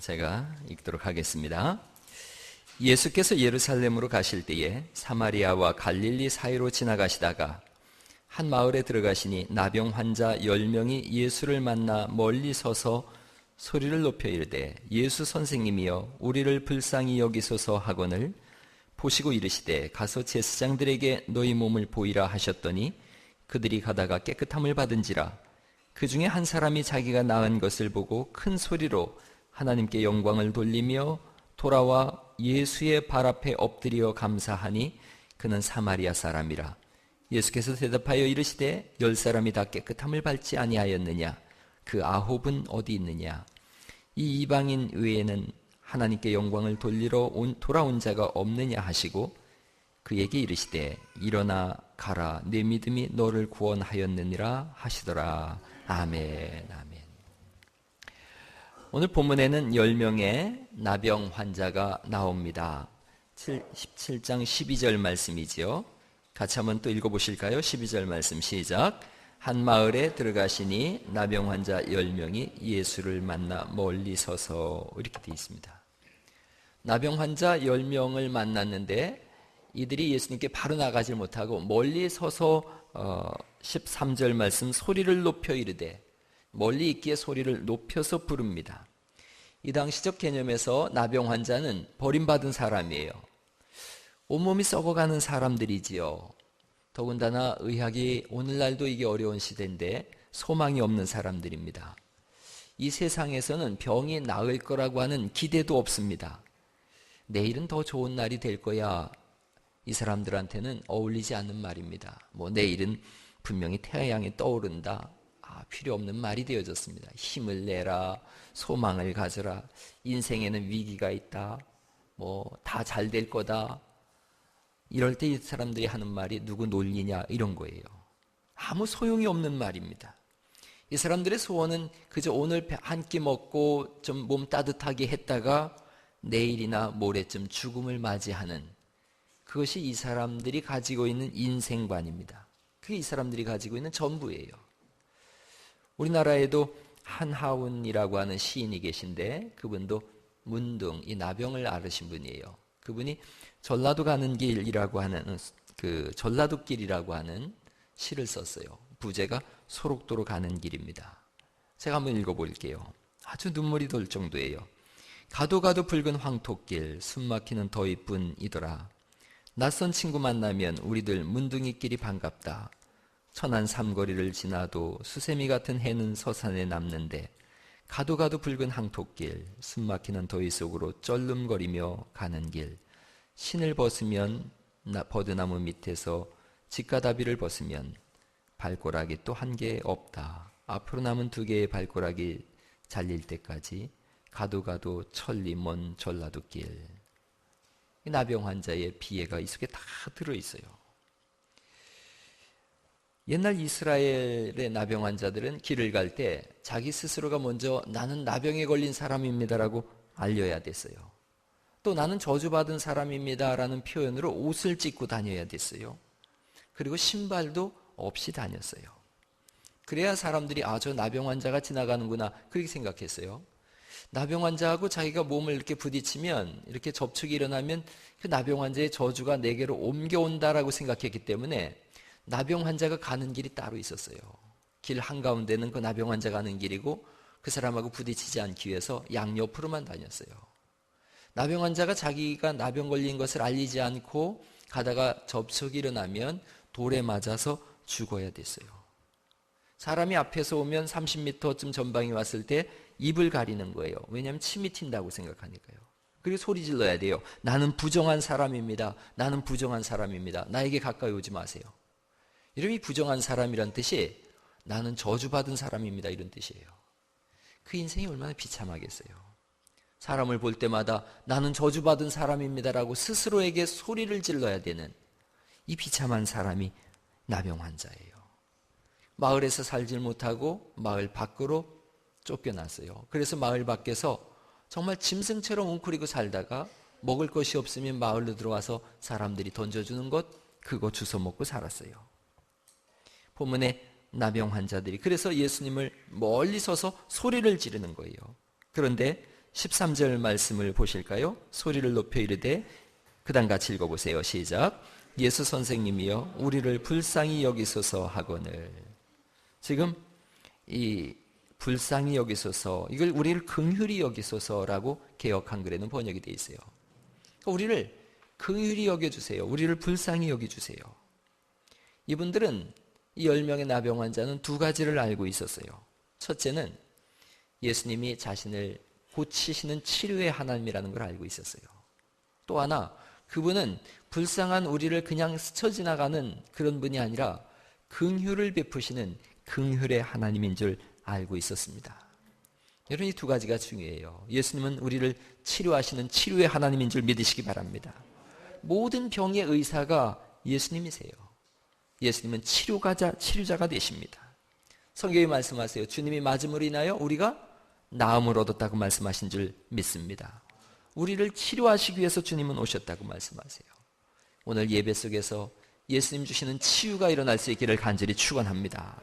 제가 읽도록 하겠습니다. 예수께서 예루살렘으로 가실 때에 사마리아와 갈릴리 사이로 지나가시다가 한 마을에 들어가시니 나병 환자 10명이 예수를 만나 멀리 서서 소리를 높여 이르되 예수 선생님이여 우리를 불쌍히 여기소서 하거늘 보시고 이르시되 가서 제사장들에게 너희 몸을 보이라 하셨더니 그들이 가다가 깨끗함을 받은지라. 그 중에 한 사람이 자기가 나은 것을 보고 큰 소리로 하나님께 영광을 돌리며 돌아와 예수의 발 앞에 엎드려 감사하니 그는 사마리아 사람이라. 예수께서 대답하여 이르시되 10사람이 다 깨끗함을 받지 아니하였느냐? 그 9은 어디 있느냐? 이 이방인 외에는 하나님께 영광을 돌리러 돌아온 자가 없느냐 하시고 그에게 이르시되 일어나 가라 내 믿음이 너를 구원하였느니라 하시더라. 아멘. 아멘. 오늘 본문에는 10명의 나병 환자가 나옵니다. 17장 12절 말씀이지요. 같이 한번 또 읽어보실까요? 12절 말씀 시작. 한 마을에 들어가시니 나병 환자 10명이 예수를 만나 멀리 서서 이렇게 되어 있습니다. 나병 환자 10명을 만났는데 이들이 예수님께 바로 나가지 못하고 멀리 서서 13절 말씀 소리를 높여 이르되 멀리 있기에 소리를 높여서 부릅니다. 이 당시적 개념에서 나병 환자는 버림받은 사람이에요. 온몸이 썩어가는 사람들이지요. 더군다나 의학이 오늘날도 이게 어려운 시대인데 소망이 없는 사람들입니다. 이 세상에서는 병이 나을 거라고 하는 기대도 없습니다. 내일은 더 좋은 날이 될 거야. 이 사람들한테는 어울리지 않는 말입니다. 내일은 분명히 태양이 떠오른다. 필요 없는 말이 되어졌습니다. 힘을 내라, 소망을 가져라, 인생에는 위기가 있다, 다 잘 될 거다. 이럴 때 이 사람들이 하는 말이 누구 놀리냐 이런 거예요. 아무 소용이 없는 말입니다. 이 사람들의 소원은 그저 오늘 한 끼 먹고 좀 몸 따뜻하게 했다가 내일이나 모레쯤 죽음을 맞이하는 그것이 이 사람들이 가지고 있는 인생관입니다. 그게 이 사람들이 가지고 있는 전부예요. 우리나라에도 한하운이라고 하는 시인이 계신데 그분도 문둥, 이 나병을 앓으신 분이에요. 그분이 전라도 가는 길이라고 하는 전라도길이라고 하는 시를 썼어요. 부제가 소록도로 가는 길입니다. 제가 한번 읽어볼게요. 아주 눈물이 돌 정도예요. 가도 가도 붉은 황토길 숨막히는 더 이쁜 이더라. 낯선 친구 만나면 우리들 문둥이끼리 반갑다. 천안 삼거리를 지나도 수세미 같은 해는 서산에 남는데 가도 가도 붉은 황토길 숨막히는 더위 속으로 쩔름거리며 가는 길 신을 벗으면 버드나무 밑에서 직가다비를 벗으면 발꼬락이 또 한 개 없다. 앞으로 남은 2개의 발꼬락이 잘릴 때까지 가도 가도 천리 먼 전라도 길. 나병 환자의 비애가 이 속에 다 들어있어요. 옛날 이스라엘의 나병 환자들은 길을 갈 때 자기 스스로가 먼저 나는 나병에 걸린 사람입니다라고 알려야 됐어요. 또 나는 저주받은 사람입니다라는 표현으로 옷을 찢고 다녀야 됐어요. 그리고 신발도 없이 다녔어요. 그래야 사람들이 저 나병 환자가 지나가는구나 그렇게 생각했어요. 나병 환자하고 자기가 몸을 이렇게 부딪히면 이렇게 접촉이 일어나면 그 나병 환자의 저주가 내게로 옮겨온다라고 생각했기 때문에 나병 환자가 가는 길이 따로 있었어요. 길 한가운데는 그 나병 환자 가는 길이고 그 사람하고 부딪히지 않기 위해서 양옆으로만 다녔어요. 나병 환자가 자기가 나병 걸린 것을 알리지 않고 가다가 접촉이 일어나면 돌에 맞아서 죽어야 됐어요. 사람이 앞에서 오면 30m쯤 전방에 왔을 때 입을 가리는 거예요. 왜냐하면 침이 튄다고 생각하니까요. 그리고 소리 질러야 돼요. 나는 부정한 사람입니다. 나는 부정한 사람입니다. 나에게 가까이 오지 마세요. 이름이 부정한 사람이란 뜻이 나는 저주받은 사람입니다 이런 뜻이에요. 그 인생이 얼마나 비참하겠어요. 사람을 볼 때마다 나는 저주받은 사람입니다라고 스스로에게 소리를 질러야 되는 이 비참한 사람이 나병 환자예요. 마을에서 살질 못하고 마을 밖으로 쫓겨났어요. 그래서 마을 밖에서 정말 짐승처럼 웅크리고 살다가 먹을 것이 없으면 마을로 들어와서 사람들이 던져주는 것 그거 주워 먹고 살았어요. 본문에 나병 환자들이 그래서 예수님을 멀리 서서 소리를 지르는 거예요. 그런데 13절 말씀을 보실까요? 소리를 높여 이르되 그다음 같이 읽어보세요. 시작. 예수 선생님이여 우리를 불쌍히 여기소서 하거늘. 지금 이 불쌍히 여기소서, 이걸 우리를 긍휼히 여기소서라고 개역 한글에는 번역이 되어 있어요. 우리를 긍휼히 여겨주세요. 우리를 불쌍히 여겨주세요. 이분들은 이 10명의 나병 환자는 두 가지를 알고 있었어요. 첫째는 예수님이 자신을 고치시는 치료의 하나님이라는 걸 알고 있었어요. 또 하나, 그분은 불쌍한 우리를 그냥 스쳐 지나가는 그런 분이 아니라 긍휼을 베푸시는 긍휼의 하나님인 줄 알고 있었습니다. 여러분, 이 두 가지가 중요해요. 예수님은 우리를 치료하시는 치료의 하나님인 줄 믿으시기 바랍니다. 모든 병의 의사가 예수님이세요. 예수님은 치료자가 되십니다. 성경이 말씀하세요. 주님이 맞음으로 인하여 우리가 나음을 얻었다고 말씀하신 줄 믿습니다. 우리를 치료하시기 위해서 주님은 오셨다고 말씀하세요. 오늘 예배 속에서 예수님 주시는 치유가 일어날 수 있기를 간절히 축원합니다.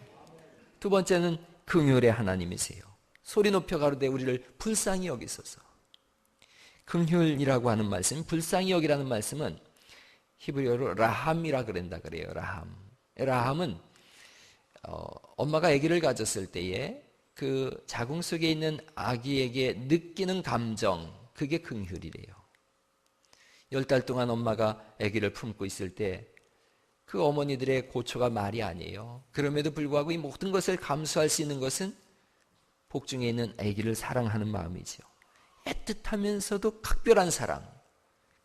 두 번째는 긍휼의 하나님이세요. 소리 높여 가로되 우리를 불쌍히 여기소서. 긍휼이라고 하는 말씀, 불쌍히 여기라는 말씀은 히브리어로 라함이라 그런다 그래요. 라함은 엄마가 아기를 가졌을 때에 그 자궁 속에 있는 아기에게 느끼는 감정, 그게 긍휼이래요. 10달 동안 엄마가 아기를 품고 있을 때 그 어머니들의 고초가 말이 아니에요. 그럼에도 불구하고 이 모든 것을 감수할 수 있는 것은 복중에 있는 아기를 사랑하는 마음이죠. 애틋하면서도 각별한 사랑,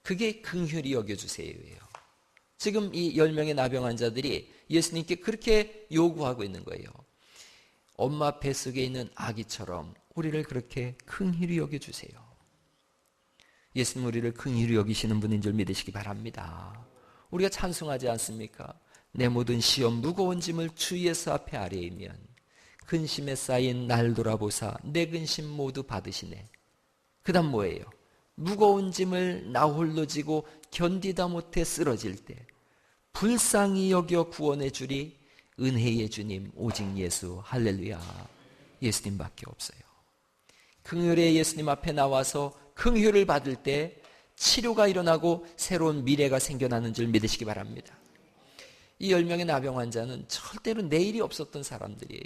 그게 긍휼히 여겨주세요예요. 지금 이 10명의 나병 환자들이 예수님께 그렇게 요구하고 있는 거예요. 엄마 뱃속에 있는 아기처럼 우리를 그렇게 긍휼히 여겨주세요. 예수님 우리를 긍휼히 여기시는 분인 줄 믿으시기 바랍니다. 우리가 찬송하지 않습니까? 내 모든 시험 무거운 짐을 주 예수 앞에 아뢰이면 근심에 쌓인 날 돌아보사 내 근심 모두 받으시네. 그 다음 뭐예요? 무거운 짐을 나 홀로 지고 견디다 못해 쓰러질 때 불쌍히 여겨 구원해 주리 은혜의 주님 오직 예수. 할렐루야. 예수님밖에 없어요. 긍휼의 예수님 앞에 나와서 긍휼을 받을 때 치료가 일어나고 새로운 미래가 생겨나는 줄 믿으시기 바랍니다. 이 10명의 나병 환자는 절대로 내일이 없었던 사람들이에요.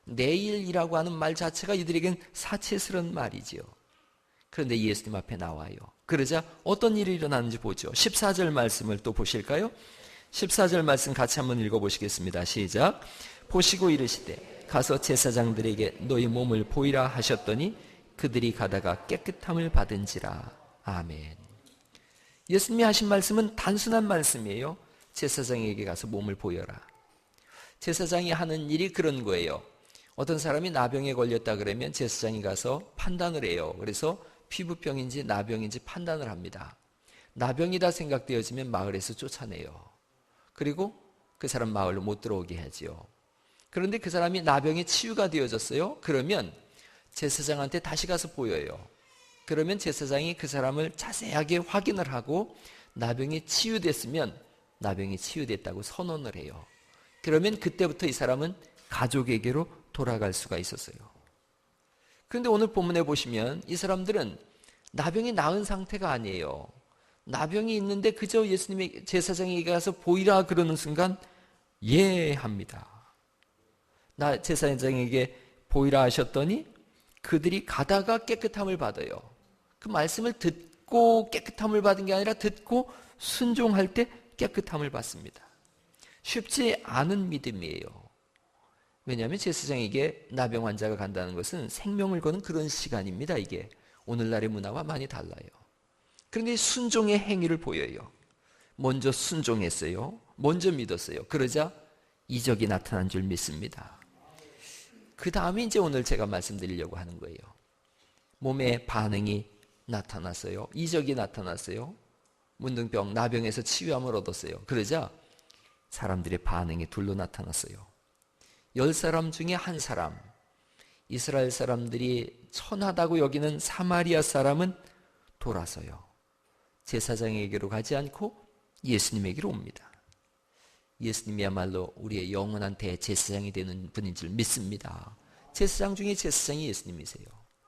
내일이라고 하는 말 자체가 이들에겐 사치스러운 말이지요. 그런데 예수님 앞에 나와요. 그러자 어떤 일이 일어나는지 보죠. 14절 말씀을 또 보실까요? 14절 말씀 같이 한번 읽어보시겠습니다. 시작. 보시고 이르시되 가서 제사장들에게 너희 몸을 보이라 하셨더니 그들이 가다가 깨끗함을 받은지라. 아멘. 예수님이 하신 말씀은 단순한 말씀이에요. 제사장에게 가서 몸을 보여라. 제사장이 하는 일이 그런 거예요. 어떤 사람이 나병에 걸렸다 그러면 제사장이 가서 판단을 해요. 그래서 피부병인지 나병인지 판단을 합니다. 나병이다 생각되어지면 마을에서 쫓아내요. 그리고 그 사람 마을로 못 들어오게 하지요. 그런데 그 사람이 나병이 치유가 되어졌어요. 그러면 제사장한테 다시 가서 보여요. 그러면 제사장이 그 사람을 자세하게 확인을 하고 나병이 치유됐으면 나병이 치유됐다고 선언을 해요. 그러면 그때부터 이 사람은 가족에게로 돌아갈 수가 있었어요. 그런데 오늘 본문에 보시면 이 사람들은 나병이 나은 상태가 아니에요. 나병이 있는데 그저 예수님의 제사장에게 가서 보이라 그러는 순간 예 합니다. 제사장에게 보이라 하셨더니 그들이 가다가 깨끗함을 받아요. 그 말씀을 듣고 깨끗함을 받은 게 아니라 듣고 순종할 때 깨끗함을 받습니다. 쉽지 않은 믿음이에요. 왜냐하면 제사장에게 나병 환자가 간다는 것은 생명을 거는 그런 시간입니다. 이게 오늘날의 문화와 많이 달라요. 그런데 순종의 행위를 보여요. 먼저 순종했어요. 먼저 믿었어요. 그러자 이적이 나타난 줄 믿습니다. 그 다음에 이제 오늘 제가 말씀드리려고 하는 거예요. 몸에 반응이 나타났어요. 이적이 나타났어요. 문둥병, 나병에서 치유함을 얻었어요. 그러자 사람들의 반응이 둘로 나타났어요. 10사람 중에 한 사람, 이스라엘 사람들이 천하다고 여기는 사마리아 사람은 돌아서요. 제사장에게로 가지 않고 예수님에게로 옵니다. 예수님이야말로 우리의 영원한 대제사장이 되는 분인 줄 믿습니다. 제사장 중에 제사장이 예수님이세요.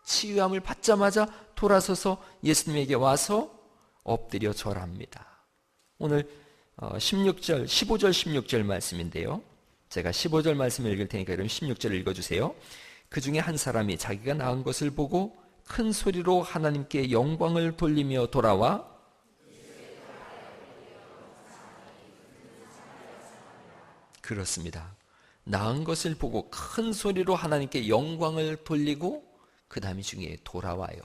치유함을 받자마자 돌아서서 예수님에게 와서 엎드려 절합니다. 오늘 15절 16절 말씀인데요. 제가 15절 말씀을 읽을 테니까 그럼 16절 읽어주세요. 그 중에 한 사람이 자기가 낳은 것을 보고 큰 소리로 하나님께 영광을 돌리며 돌아와 그렇습니다. 낳은 것을 보고 큰 소리로 하나님께 영광을 돌리고 그 다음이 중에 돌아와요.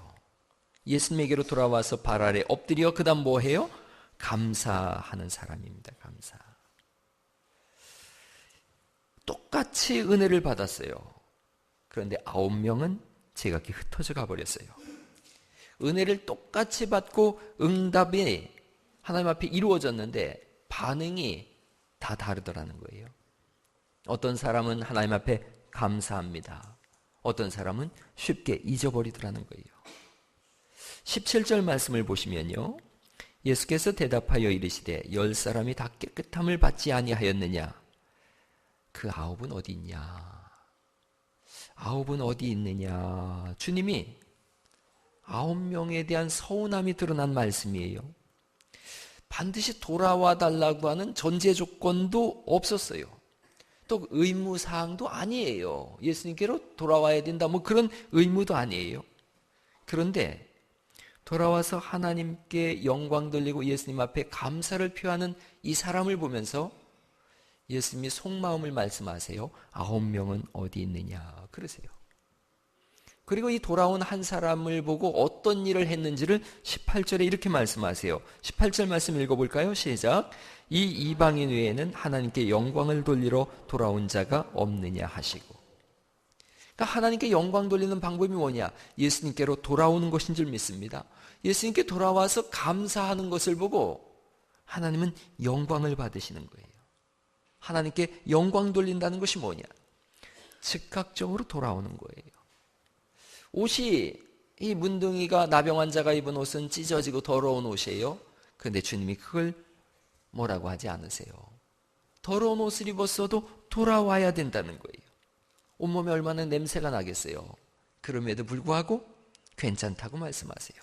예수님에게로 돌아와서 발 아래 엎드려 그 다음 뭐 해요? 감사하는 사람입니다. 감사. 똑같이 은혜를 받았어요. 그런데 9명은 제각기 흩어져 가버렸어요. 은혜를 똑같이 받고 응답이 하나님 앞에 이루어졌는데 반응이 다 다르더라는 거예요. 어떤 사람은 하나님 앞에 감사합니다. 어떤 사람은 쉽게 잊어버리더라는 거예요. 17절 말씀을 보시면요. 예수께서 대답하여 이르시되 10사람이 다 깨끗함을 받지 아니하였느냐? 그 9은 어디 있냐? 9은 어디 있느냐? 주님이 9명에 대한 서운함이 드러난 말씀이에요. 반드시 돌아와 달라고 하는 전제 조건도 없었어요. 또 의무사항도 아니에요. 예수님께로 돌아와야 된다 뭐 그런 의무도 아니에요. 그런데 돌아와서 하나님께 영광 돌리고 예수님 앞에 감사를 표하는 이 사람을 보면서 예수님이 속마음을 말씀하세요. 9명은 어디 있느냐 그러세요. 그리고 이 돌아온 한 사람을 보고 어떤 일을 했는지를 18절에 이렇게 말씀하세요. 18절 말씀 읽어볼까요? 시작. 이 이방인 외에는 하나님께 영광을 돌리러 돌아온 자가 없느냐 하시고. 그러니까 하나님께 영광 돌리는 방법이 뭐냐? 예수님께로 돌아오는 것인 줄 믿습니다. 예수님께 돌아와서 감사하는 것을 보고 하나님은 영광을 받으시는 거예요. 하나님께 영광 돌린다는 것이 뭐냐? 즉각적으로 돌아오는 거예요. 옷이 이 문둥이가 나병 환자가 입은 옷은 찢어지고 더러운 옷이에요. 그런데 주님이 그걸 뭐라고 하지 않으세요. 더러운 옷을 입었어도 돌아와야 된다는 거예요. 온몸에 얼마나 냄새가 나겠어요. 그럼에도 불구하고 괜찮다고 말씀하세요.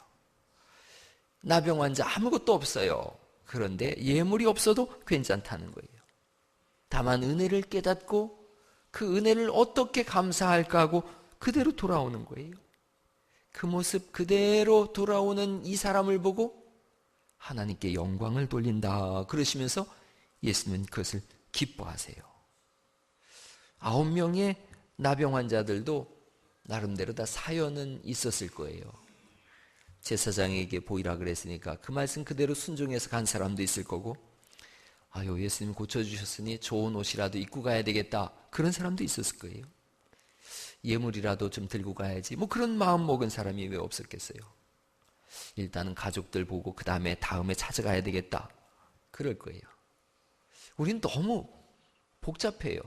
나병 환자 아무것도 없어요. 그런데 예물이 없어도 괜찮다는 거예요. 다만 은혜를 깨닫고 그 은혜를 어떻게 감사할까 하고 그대로 돌아오는 거예요. 그 모습 그대로 돌아오는 이 사람을 보고 하나님께 영광을 돌린다 그러시면서 예수님은 그것을 기뻐하세요. 9명의 나병 환자들도 나름대로 다 사연은 있었을 거예요. 제사장에게 보이라 그랬으니까 그 말씀 그대로 순종해서 간 사람도 있을 거고, 아유 예수님 고쳐주셨으니 좋은 옷이라도 입고 가야 되겠다 그런 사람도 있었을 거예요. 예물이라도 좀 들고 가야지 뭐 그런 마음 먹은 사람이 왜 없었겠어요. 일단은 가족들 보고 그 다음에 찾아가야 되겠다 그럴 거예요. 우리는 너무 복잡해요.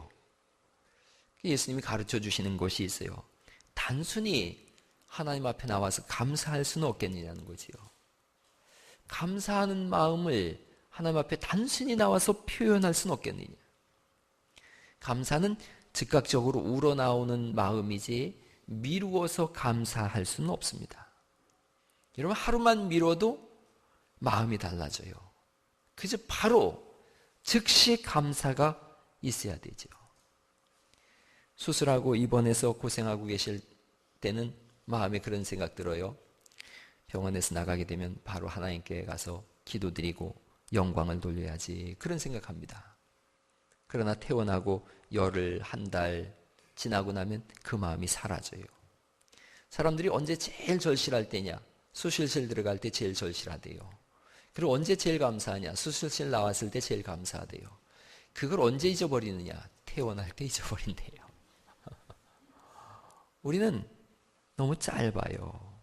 예수님이 가르쳐 주시는 것이 있어요. 단순히 하나님 앞에 나와서 감사할 수는 없겠느냐는 거지요. 감사하는 마음을 하나님 앞에 단순히 나와서 표현할 수는 없겠느냐. 감사는 즉각적으로 우러나오는 마음이지 미루어서 감사할 수는 없습니다. 여러분 하루만 미뤄도 마음이 달라져요. 그저 바로 즉시 감사가 있어야 되죠. 수술하고 입원해서 고생하고 계실 때는 마음에 그런 생각 들어요. 병원에서 나가게 되면 바로 하나님께 가서 기도드리고 영광을 돌려야지 그런 생각합니다. 그러나 퇴원하고 열흘 한 달 지나고 나면 그 마음이 사라져요. 사람들이 언제 제일 절실할 때냐? 수술실 들어갈 때 제일 절실하대요. 그리고 언제 제일 감사하냐? 수술실 나왔을 때 제일 감사하대요. 그걸 언제 잊어버리느냐? 퇴원할 때 잊어버린대요. 우리는 너무 짧아요.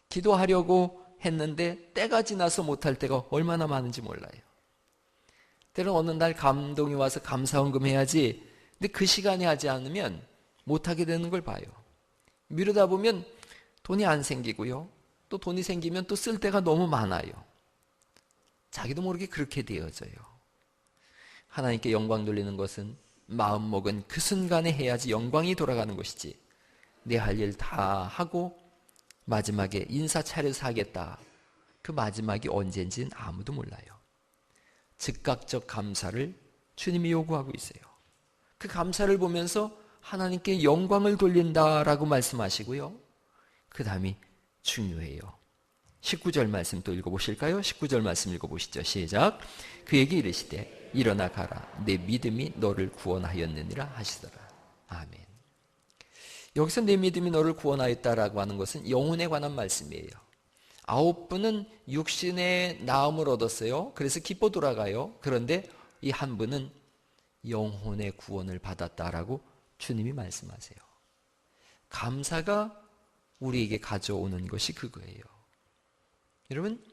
기도하려고 했는데 때가 지나서 못할 때가 얼마나 많은지 몰라요. 때론 어느 날 감동이 와서 감사헌금 해야지. 근데 그 시간에 하지 않으면 못하게 되는 걸 봐요. 미루다 보면 돈이 안 생기고요. 또 돈이 생기면 또 쓸 데가 너무 많아요. 자기도 모르게 그렇게 되어져요. 하나님께 영광 돌리는 것은 마음먹은 그 순간에 해야지 영광이 돌아가는 것이지 내 할 일 다 하고 마지막에 인사 차려서 하겠다. 그 마지막이 언제인지는 아무도 몰라요. 즉각적 감사를 주님이 요구하고 있어요. 그 감사를 보면서 하나님께 영광을 돌린다라고 말씀하시고요. 그 다음이 중요해요. 19절 말씀 또 읽어보실까요? 19절 말씀 읽어보시죠. 시작. 그에게 이르시되 일어나 가라. 내 믿음이 너를 구원하였느니라 하시더라. 아멘. 여기서 내 믿음이 너를 구원하였다라고 하는 것은 영혼에 관한 말씀이에요. 9분은 육신의 나음을 얻었어요. 그래서 기뻐 돌아가요. 그런데 이 한 분은 영혼의 구원을 받았다라고 주님이 말씀하세요. 감사가 우리에게 가져오는 것이 그거예요. 여러분,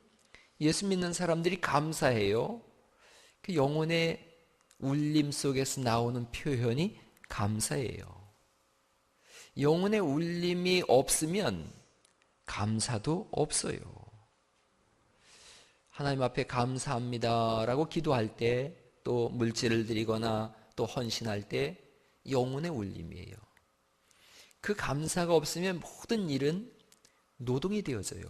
예수 믿는 사람들이 감사해요. 그 영혼의 울림 속에서 나오는 표현이 감사예요. 영혼의 울림이 없으면 감사도 없어요. 하나님 앞에 감사합니다라고 기도할 때, 또 물질을 드리거나 또 헌신할 때 영혼의 울림이에요. 그 감사가 없으면 모든 일은 노동이 되어져요.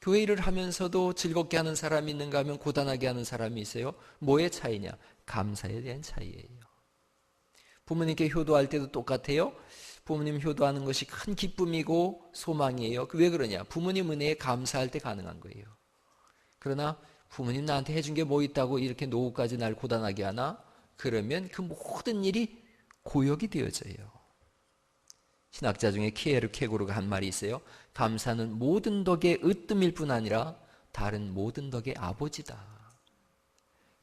교회 일을 하면서도 즐겁게 하는 사람이 있는가 하면 고단하게 하는 사람이 있어요. 뭐의 차이냐? 감사에 대한 차이예요. 부모님께 효도할 때도 똑같아요. 부모님 효도하는 것이 큰 기쁨이고 소망이에요. 왜 그러냐? 부모님 은혜에 감사할 때 가능한 거예요. 그러나 부모님 나한테 해준 게 뭐 있다고 이렇게 노후까지 날 고단하게 하나? 그러면 그 모든 일이 고역이 되어져요. 신학자 중에 키에르 케고르가 한 말이 있어요. 감사는 모든 덕의 으뜸일 뿐 아니라 다른 모든 덕의 아버지다.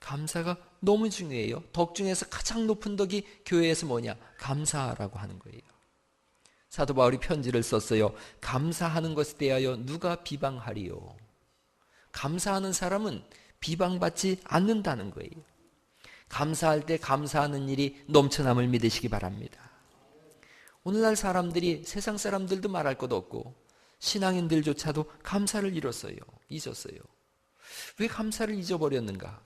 감사가 너무 중요해요. 덕 중에서 가장 높은 덕이 교회에서 뭐냐? 감사라고 하는 거예요. 사도 바울이 편지를 썼어요. 감사하는 것에 대하여 누가 비방하리요? 감사하는 사람은 비방받지 않는다는 거예요. 감사할 때 감사하는 일이 넘쳐남을 믿으시기 바랍니다. 오늘날 사람들이, 세상 사람들도 말할 것 없고 신앙인들조차도 감사를 잊었어요. 왜 감사를 잊어버렸는가?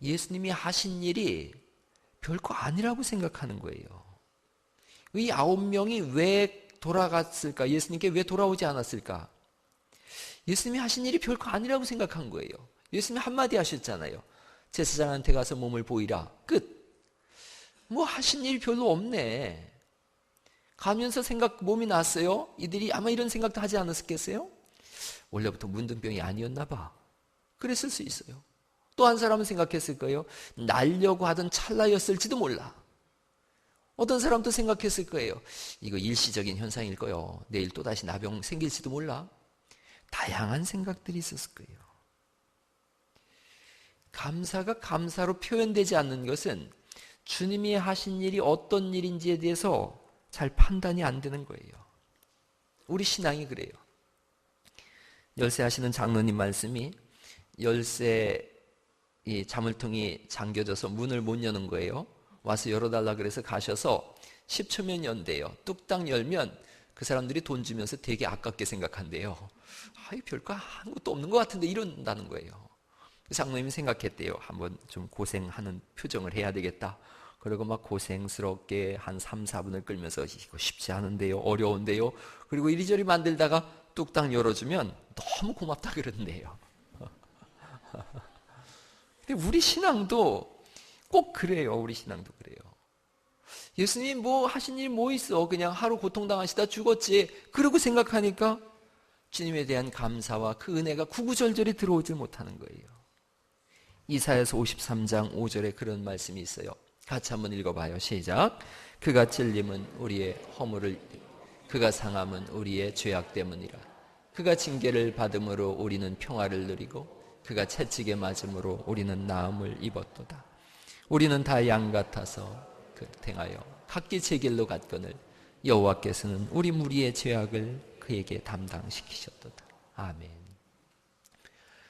예수님이 하신 일이 별거 아니라고 생각하는 거예요. 이 9명이 왜 돌아갔을까? 예수님께 왜 돌아오지 않았을까? 예수님이 하신 일이 별거 아니라고 생각한 거예요. 예수님이 한마디 하셨잖아요. 제사장한테 가서 몸을 보이라. 끝. 뭐 하신 일이 별로 없네. 가면서 몸이 났어요. 이들이 아마 이런 생각도 하지 않았겠어요? 원래부터 문둥병이 아니었나 봐. 그랬을 수 있어요. 또 한 사람은 생각했을 거예요. 날려고 하던 찰나였을지도 몰라. 어떤 사람도 생각했을 거예요. 이거 일시적인 현상일 거예요. 내일 또다시 나병 생길지도 몰라. 다양한 생각들이 있었을 거예요. 감사가 감사로 표현되지 않는 것은 주님이 하신 일이 어떤 일인지에 대해서 잘 판단이 안 되는 거예요. 우리 신앙이 그래요. 열쇠 하시는 장로님 말씀이 열쇠 이 자물통이 잠겨져서 문을 못 여는 거예요. 와서 열어달라 그래서 가셔서 10초면 연대요. 뚝딱 열면 그 사람들이 돈 주면서 되게 아깝게 생각한대요. 별거 아무것도 없는 것 같은데 이런다는 거예요. 장로님이 생각했대요. 한번 좀 고생하는 표정을 해야 되겠다. 그리고 막 고생스럽게 한 3, 4분을 끌면서 이거 쉽지 않은데요. 어려운데요. 그리고 이리저리 만들다가 뚝딱 열어주면 너무 고맙다 그러는데요. 근데 우리 신앙도 꼭 그래요. 우리 신앙도 그래요. 예수님 뭐 하신 일 뭐 있어? 그냥 하루 고통당하시다 죽었지. 그러고 생각하니까 주님에 대한 감사와 그 은혜가 구구절절히 들어오질 못하는 거예요. 이사야서 53장 5절에 그런 말씀이 있어요. 같이 한번 읽어봐요. 시작. 그가 찔림은 우리의 허물을, 그가 상함은 우리의 죄악 때문이라. 그가 징계를 받음으로 우리는 평화를 누리고 그가 채찍에 맞음으로 우리는 나음을 입었도다. 우리는 다 양 같아서 행하여 각기 제 길로 갔거늘 여호와께서는 우리 무리의 죄악을 그에게 담당시키셨도다. 아멘.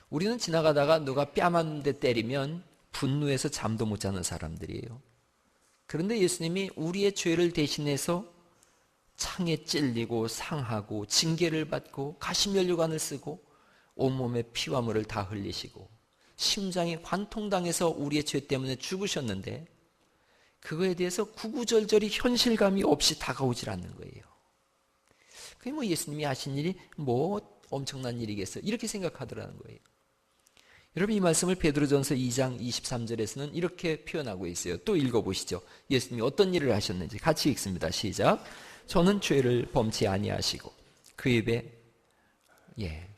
우리는 지나가다가 누가 뺨 한 대 때리면 분노해서 잠도 못 자는 사람들이에요. 그런데 예수님이 우리의 죄를 대신해서 창에 찔리고 상하고 징계를 받고 가시면류관을 쓰고 온몸에 피와 물을 다 흘리시고 심장이 관통당해서 우리의 죄 때문에 죽으셨는데 그거에 대해서 구구절절히 현실감이 없이 다가오질 않는 거예요. 그게 뭐 예수님이 하신 일이 뭐 엄청난 일이겠어요. 이렇게 생각하더라는 거예요. 여러분 이 말씀을 베드로전서 2장 23절에서는 이렇게 표현하고 있어요. 또 읽어보시죠. 예수님이 어떤 일을 하셨는지 같이 읽습니다. 시작. 저는 죄를 범치 아니하시고 그 입에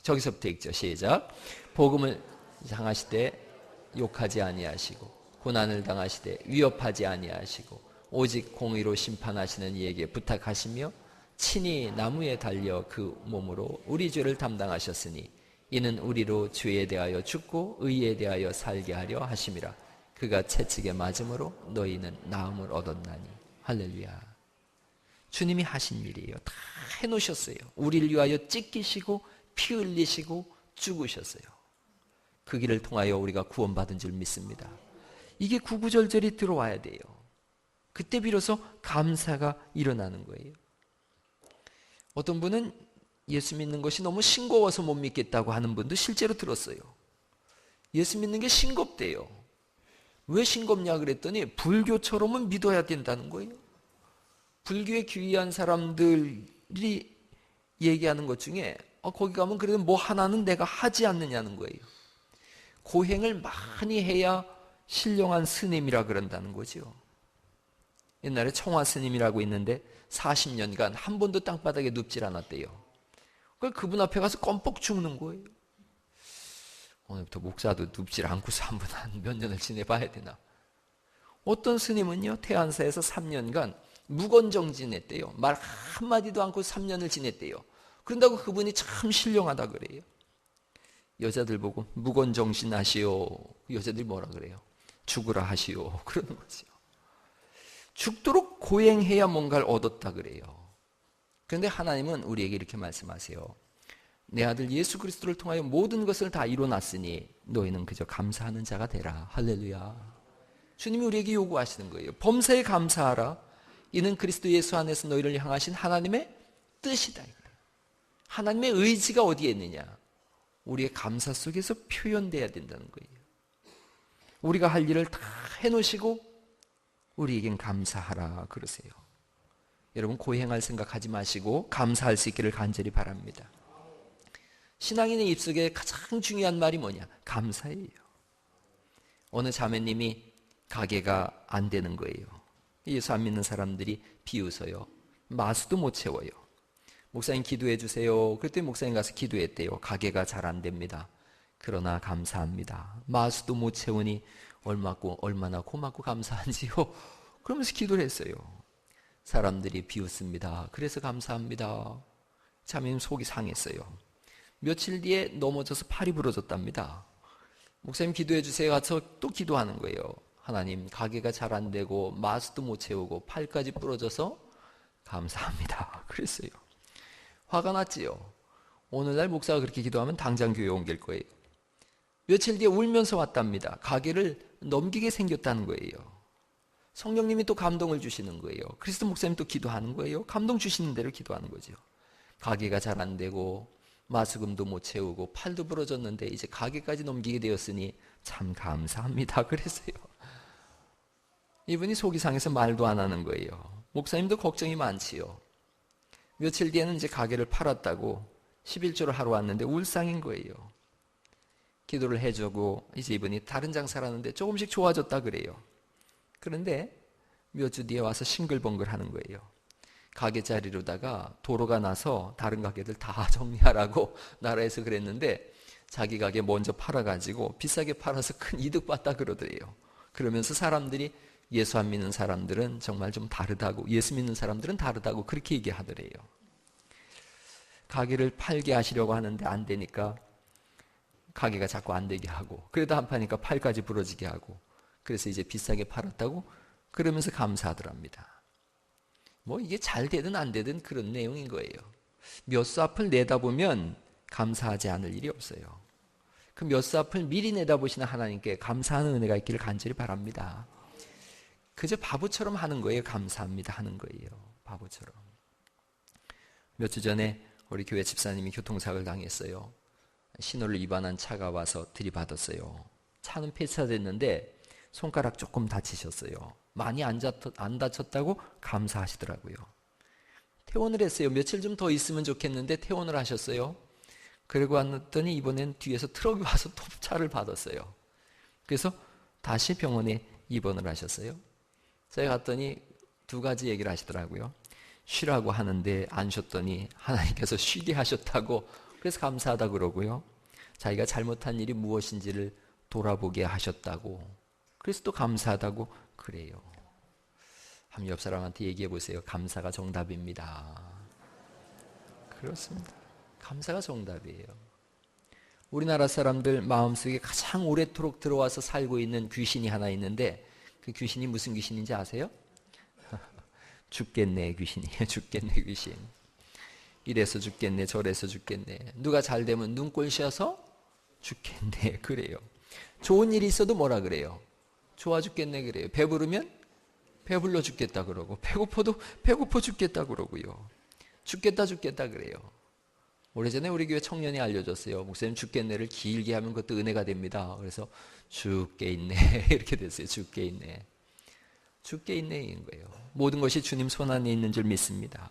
저기서부터 읽죠. 시작. 복음을 당하시되 욕하지 아니하시고 고난을 당하시되 위협하지 아니하시고 오직 공의로 심판하시는 이에게 부탁하시며 친히 나무에 달려 그 몸으로 우리 죄를 담당하셨으니 이는 우리로 죄에 대하여 죽고 의에 대하여 살게 하려 하심이라. 그가 채찍에 맞음으로 너희는 나음을 얻었나니. 할렐루야. 주님이 하신 일이에요. 다 해놓으셨어요. 우리를 위하여 찢기시고 피 흘리시고 죽으셨어요. 그 길을 통하여 우리가 구원받은 줄 믿습니다. 이게 구구절절히 들어와야 돼요. 그때 비로소 감사가 일어나는 거예요. 어떤 분은 예수 믿는 것이 너무 싱거워서 못 믿겠다고 하는 분도 실제로 들었어요. 예수 믿는 게 싱겁대요. 왜 싱겁냐 그랬더니 불교처럼은 믿어야 된다는 거예요. 불교에 귀의한 사람들이 얘기하는 것 중에 거기 가면 그래도 뭐 하나는 내가 하지 않느냐는 거예요. 고행을 많이 해야 신령한 스님이라 그런다는 거죠. 옛날에 청화 스님이라고 있는데 40년간 한 번도 땅바닥에 눕질 않았대요. 그분 앞에 가서 껌뻑 죽는 거예요. 오늘부터 목사도 눕질 않고서 한 번 한 몇 년을 지내봐야 되나. 어떤 스님은요 태안사에서 3년간 무건정진했대요. 말 한마디도 않고 3년을 지냈대요. 그런다고 그분이 참 신령하다 그래요. 여자들 보고 무건정진하시오. 여자들이 뭐라 그래요? 죽으라 하시오. 그러는 거죠. 죽도록 고행해야 뭔가를 얻었다 그래요. 그런데 하나님은 우리에게 이렇게 말씀하세요. 내 아들 예수 그리스도를 통하여 모든 것을 다 이뤄놨으니 너희는 그저 감사하는 자가 되라. 할렐루야. 주님이 우리에게 요구하시는 거예요. 범사에 감사하라. 이는 그리스도 예수 안에서 너희를 향하신 하나님의 뜻이다. 하나님의 의지가 어디에 있느냐? 우리의 감사 속에서 표현돼야 된다는 거예요. 우리가 할 일을 다 해놓으시고 우리에겐 감사하라 그러세요. 여러분 고행할 생각하지 마시고 감사할 수 있기를 간절히 바랍니다. 신앙인의 입속에 가장 중요한 말이 뭐냐? 감사예요. 어느 자매님이 가게가 안 되는 거예요. 예수 안 믿는 사람들이 비웃어요. 마수도 못 채워요. 목사님 기도해 주세요. 그랬더니 목사님 가서 기도했대요. 가게가 잘 안 됩니다. 그러나 감사합니다. 마수도 못 채우니 얼마나 고맙고 감사한지요. 그러면서 기도를 했어요. 사람들이 비웃습니다. 그래서 감사합니다. 자매님 속이 상했어요. 며칠 뒤에 넘어져서 팔이 부러졌답니다. 목사님 기도해 주세요. 가서 또 기도하는 거예요. 하나님 가게가 잘 안 되고 마수도 못 채우고 팔까지 부러져서 감사합니다. 그랬어요. 화가 났지요. 오늘날 목사가 그렇게 기도하면 당장 교회 옮길 거예요. 며칠 뒤에 울면서 왔답니다. 가게를 넘기게 생겼다는 거예요. 성령님이 또 감동을 주시는 거예요. 그리스도 목사님 또 기도하는 거예요. 감동 주시는 대로 기도하는 거죠. 가게가 잘 안 되고 마수금도 못 채우고 팔도 부러졌는데 이제 가게까지 넘기게 되었으니 참 감사합니다. 그랬어요. 이분이 속이 상해서 말도 안 하는 거예요. 목사님도 걱정이 많지요. 며칠 뒤에는 이제 가게를 팔았다고 11조를 하러 왔는데 울상인 거예요. 기도를 해주고 이제 이분이 다른 장사를 하는데 조금씩 좋아졌다 그래요. 그런데 몇 주 뒤에 와서 싱글벙글 하는 거예요. 가게 자리로다가 도로가 나서 다른 가게들 다 정리하라고 나라에서 그랬는데 자기 가게 먼저 팔아가지고 비싸게 팔아서 큰 이득 봤다 그러더래요. 그러면서 사람들이 예수 안 믿는 사람들은 정말 좀 다르다고, 예수 믿는 사람들은 다르다고 그렇게 얘기하더래요. 가게를 팔게 하시려고 하는데 안 되니까 가게가 자꾸 안 되게 하고, 그래도 안 파니까 팔까지 부러지게 하고, 그래서 이제 비싸게 팔았다고 그러면서 감사하더랍니다. 뭐 이게 잘 되든 안 되든 그런 내용인 거예요. 몇 수 앞을 내다보면 감사하지 않을 일이 없어요. 그 몇 수 앞을 미리 내다보시는 하나님께 감사하는 은혜가 있기를 간절히 바랍니다. 그저 바보처럼 하는 거예요. 감사합니다 하는 거예요. 바보처럼. 몇 주 전에 우리 교회 집사님이 교통사고를 당했어요. 신호를 위반한 차가 와서 들이받았어요. 차는 폐차됐는데 손가락 조금 다치셨어요. 많이 안 다쳤다고 감사하시더라고요. 퇴원을 했어요. 며칠 좀 더 있으면 좋겠는데 퇴원을 하셨어요. 그리고 왔더니 이번엔 뒤에서 트럭이 와서 또 차를 받았어요. 그래서 다시 병원에 입원을 하셨어요. 제가 갔더니 두 가지 얘기를 하시더라고요. 쉬라고 하는데 안 쉬었더니 하나님께서 쉬게 하셨다고, 그래서 감사하다 그러고요. 자기가 잘못한 일이 무엇인지를 돌아보게 하셨다고, 그래서 또 감사하다고 그래요. 한번 옆 사람한테 얘기해 보세요. 감사가 정답입니다. 그렇습니다. 감사가 정답이에요. 우리나라 사람들 마음속에 가장 오래도록 들어와서 살고 있는 귀신이 하나 있는데, 그 귀신이 무슨 귀신인지 아세요? 죽겠네 귀신이에요. 죽겠네 귀신. 이래서 죽겠네 저래서 죽겠네. 누가 잘 되면 눈꼴 씌어서 죽겠네 그래요. 좋은 일이 있어도 뭐라 그래요? 좋아 죽겠네 그래요. 배부르면 배불러 죽겠다 그러고, 배고파도 배고파 죽겠다 그러고요. 죽겠다 그래요. 오래전에 우리 교회 청년이 알려줬어요. 목사님 죽겠네를 길게 하면 그것도 은혜가 됩니다. 그래서 죽겠네 이렇게 됐어요. 죽겠네. 죽겠네인 거예요. 모든 것이 주님 손 안에 있는 줄 믿습니다.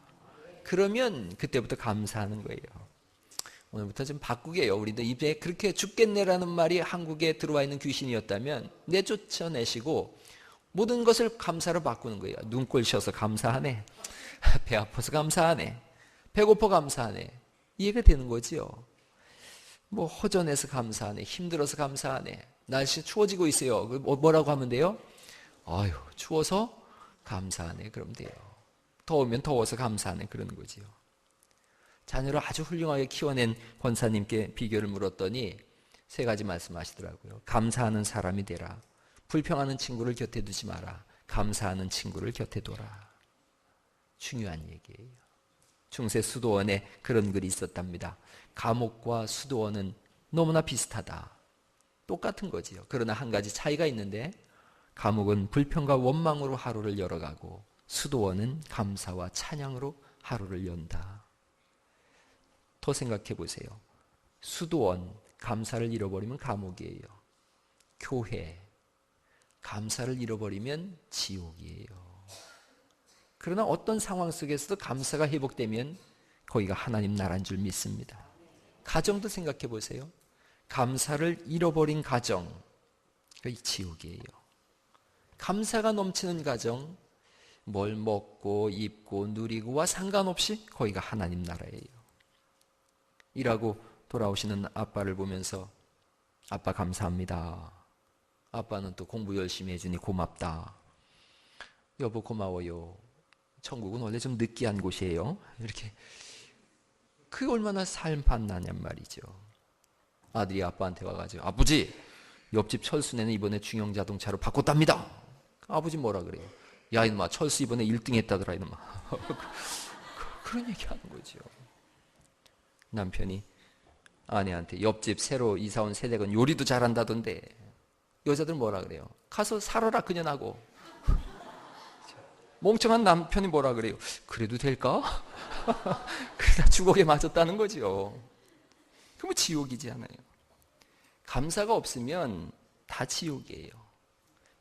그러면 그때부터 감사하는 거예요. 오늘부터 좀 바꾸게요. 우리도 입에 그렇게 죽겠네라는 말이 한국에 들어와 있는 귀신이었다면 내쫓아내시고 모든 것을 감사로 바꾸는 거예요. 눈꼴 쉬어서 감사하네. 배 아파서 감사하네. 배고파 감사하네. 이해가 되는 거지요. 뭐 허전해서 감사하네. 힘들어서 감사하네. 날씨 추워지고 있어요. 뭐라고 하면 돼요? 아유 추워서 감사하네. 그러면 돼요. 더우면 더워서 감사하네. 그러는 거지요. 자녀를 아주 훌륭하게 키워낸 권사님께 비결을 물었더니 세 가지 말씀하시더라고요. 감사하는 사람이 되라. 불평하는 친구를 곁에 두지 마라. 감사하는 친구를 곁에 둬라. 중요한 얘기예요. 중세 수도원에 그런 글이 있었답니다. 감옥과 수도원은 너무나 비슷하다. 똑같은 거지요. 그러나 한 가지 차이가 있는데, 감옥은 불평과 원망으로 하루를 열어가고 수도원은 감사와 찬양으로 하루를 연다. 더 생각해 보세요. 수도원, 감사를 잃어버리면 감옥이에요. 교회, 감사를 잃어버리면 지옥이에요. 그러나 어떤 상황 속에서도 감사가 회복되면 거기가 하나님 나라인 줄 믿습니다. 가정도 생각해 보세요. 감사를 잃어버린 가정, 그게 지옥이에요. 감사가 넘치는 가정, 뭘 먹고 입고 누리고와 상관없이 거기가 하나님 나라예요. 일하고 돌아오시는 아빠를 보면서 아빠 감사합니다. 아빠는 또 공부 열심히 해주니 고맙다. 여보 고마워요. 천국은 원래 좀 느끼한 곳이에요. 이렇게 그게 얼마나 삶 반나냔 말이죠. 아들이 아빠한테 와가지고 아버지 옆집 철수네는 이번에 중형 자동차로 바꿨답니다. 아버지 뭐라 그래요? 야 이놈아 철수 이번에 1등 했다더라 이놈아. 그런 얘기하는 거죠. 남편이 아내한테 옆집 새로 이사 온 세댁은 요리도 잘한다던데. 여자들은 뭐라 그래요? 가서 살아라 그년하고. 멍청한 남편이 뭐라 그래요? 그래도 될까? 그러다 주걱에 맞았다는 거죠. 그럼 지옥이지 않아요. 감사가 없으면 다 지옥이에요.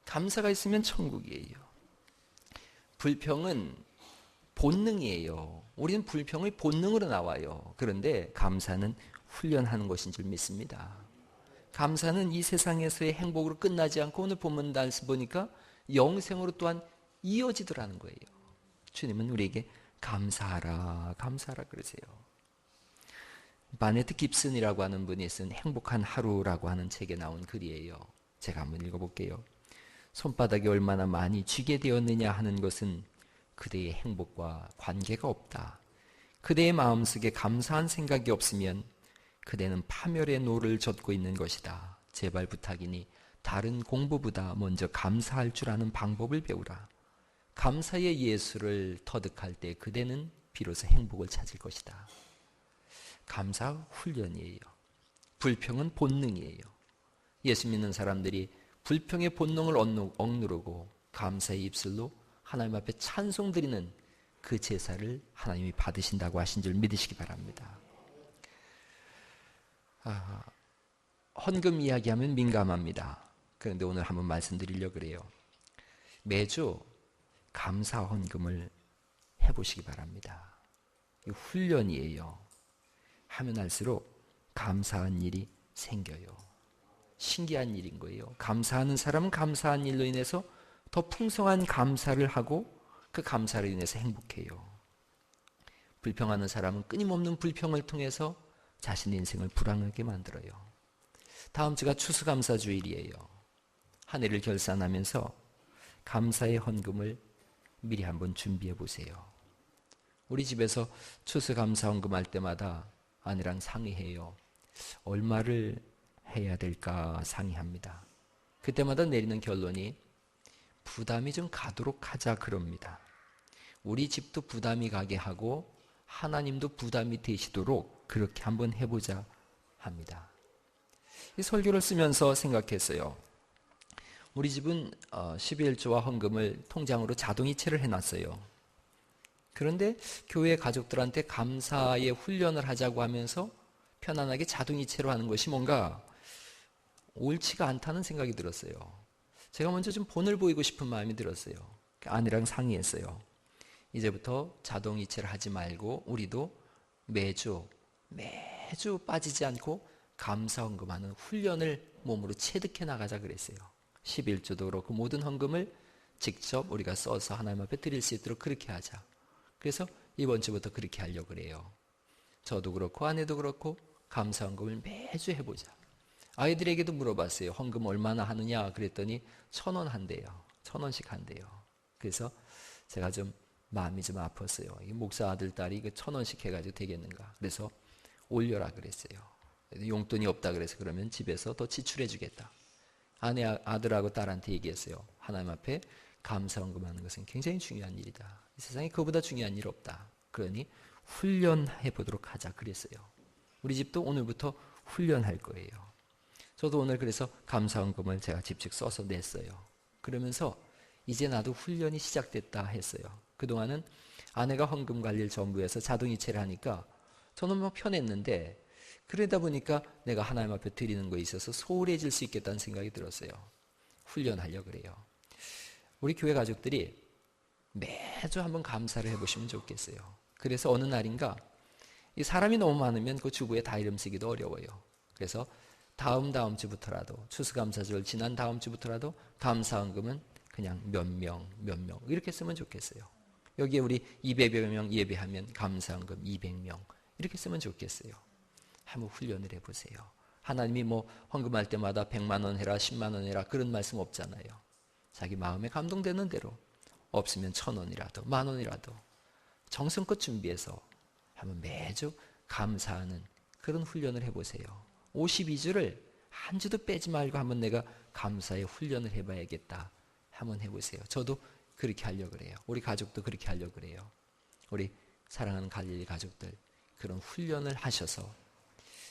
감사가 있으면 천국이에요. 불평은 본능이에요. 우리는 불평의 본능으로 나와요. 그런데 감사는 훈련하는 것인 줄 믿습니다. 감사는 이 세상에서의 행복으로 끝나지 않고 오늘 본문 말씀 보니까 영생으로 또한 이어지더라는 거예요. 주님은 우리에게 감사하라 그러세요. 바네트 깁슨이라고 하는 분이 쓴 행복한 하루라고 하는 책에 나온 글이에요. 제가 한번 읽어볼게요. 손바닥이 얼마나 많이 쥐게 되었느냐 하는 것은 그대의 행복과 관계가 없다. 그대의 마음속에 감사한 생각이 없으면 그대는 파멸의 노를 젓고 있는 것이다. 제발 부탁이니 다른 공부보다 먼저 감사할 줄 아는 방법을 배우라. 감사의 예수를 터득할 때 그대는 비로소 행복을 찾을 것이다. 감사 훈련이에요. 불평은 본능이에요. 예수 믿는 사람들이 불평의 본능을 억누르고 감사의 입술로 하나님 앞에 찬송 드리는 그 제사를 하나님이 받으신다고 하신 줄 믿으시기 바랍니다. 헌금 이야기하면 민감합니다. 그런데 오늘 한번 말씀드리려고 그래요. 매주 감사 헌금을 해보시기 바랍니다. 이 훈련이에요. 하면 할수록 감사한 일이 생겨요. 신기한 일인 거예요. 감사하는 사람은 감사한 일로 인해서 더 풍성한 감사를 하고 그 감사로 인해서 행복해요. 불평하는 사람은 끊임없는 불평을 통해서 자신의 인생을 불안하게 만들어요. 다음 주가 추수감사주일이에요. 한 해를 결산하면서 감사의 헌금을 미리 한번 준비해 보세요. 우리 집에서 추수감사 헌금할 때마다 아내랑 상의해요. 얼마를 해야 될까 상의합니다. 그때마다 내리는 결론이 부담이 좀 가도록 하자 그럽니다. 우리 집도 부담이 가게 하고 하나님도 부담이 되시도록 그렇게 한번 해보자 합니다. 이 설교를 쓰면서 생각했어요. 우리 집은 11조와 헌금을 통장으로 자동이체를 해놨어요. 그런데 교회 가족들한테 감사의 훈련을 하자고 하면서 편안하게 자동이체로 하는 것이 뭔가 옳지가 않다는 생각이 들었어요. 제가 먼저 좀 본을 보이고 싶은 마음이 들었어요. 아내랑 상의했어요. 이제부터 자동이체를 하지 말고 우리도 매주 빠지지 않고 감사헌금하는 훈련을 몸으로 체득해 나가자 그랬어요. 11조도 그렇고 모든 헌금을 직접 우리가 써서 하나님 앞에 드릴 수 있도록 그렇게 하자. 그래서 이번 주부터 그렇게 하려고 그래요. 저도 그렇고 아내도 그렇고 감사헌금을 매주 해보자. 아이들에게도 물어봤어요. 헌금 얼마나 하느냐 그랬더니 1,000원 한대요. 1,000원씩 한대요. 그래서 제가 좀 마음이 좀 아팠어요. 이 목사 아들 딸이 1,000원씩 해가지고 되겠는가. 그래서 올려라 그랬어요. 용돈이 없다 그래서 그러면 집에서 더 지출해 주겠다. 아들하고 딸한테 얘기했어요. 하나님 앞에 감사헌금하는 것은 굉장히 중요한 일이다. 이 세상에 그보다 중요한 일 없다. 그러니 훈련해 보도록 하자 그랬어요. 우리 집도 오늘부터 훈련할 거예요. 저도 오늘 그래서 감사헌금을 제가 직접 써서 냈어요. 그러면서 이제 나도 훈련이 시작됐다 했어요. 그동안은 아내가 헌금 관리를 전부 해서 자동이체를 하니까 저는 뭐 편했는데 그러다 보니까 내가 하나님 앞에 드리는 거에 있어서 소홀해질 수 있겠다는 생각이 들었어요. 훈련하려고 그래요. 우리 교회 가족들이 매주 한번 감사를 해보시면 좋겠어요. 그래서 어느 날인가 이 사람이 너무 많으면 그 주부에 다 이름 쓰기도 어려워요. 그래서 다음 주부터라도 추수감사절 지난 다음 주부터라도 감사헌금은 그냥 몇 명 이렇게 쓰면 좋겠어요. 여기에 우리 200여 명 예배하면 감사헌금 200명 이렇게 쓰면 좋겠어요. 한번 훈련을 해보세요. 하나님이 뭐 헌금할 때마다 100만 원 해라 10만 원 해라 그런 말씀 없잖아요. 자기 마음에 감동되는 대로 없으면 1,000원이라도 10,000원이라도 정성껏 준비해서 한번 매주 감사하는 그런 훈련을 해보세요. 52주를 한 주도 빼지 말고 한번 내가 감사의 훈련을 해봐야겠다. 한번 해보세요. 저도 그렇게 하려고 그래요. 우리 가족도 그렇게 하려고 그래요. 우리 사랑하는 갈릴리 가족들 그런 훈련을 하셔서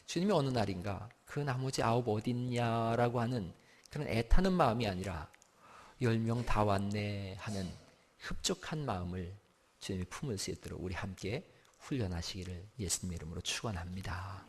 주님이 어느 날인가 그 나머지 9 어딨냐라고 하는 그런 애타는 마음이 아니라 10명 다 왔네 하는 흡족한 마음을 주님이 품을 수 있도록 우리 함께 훈련하시기를 예수님의 이름으로 축원합니다.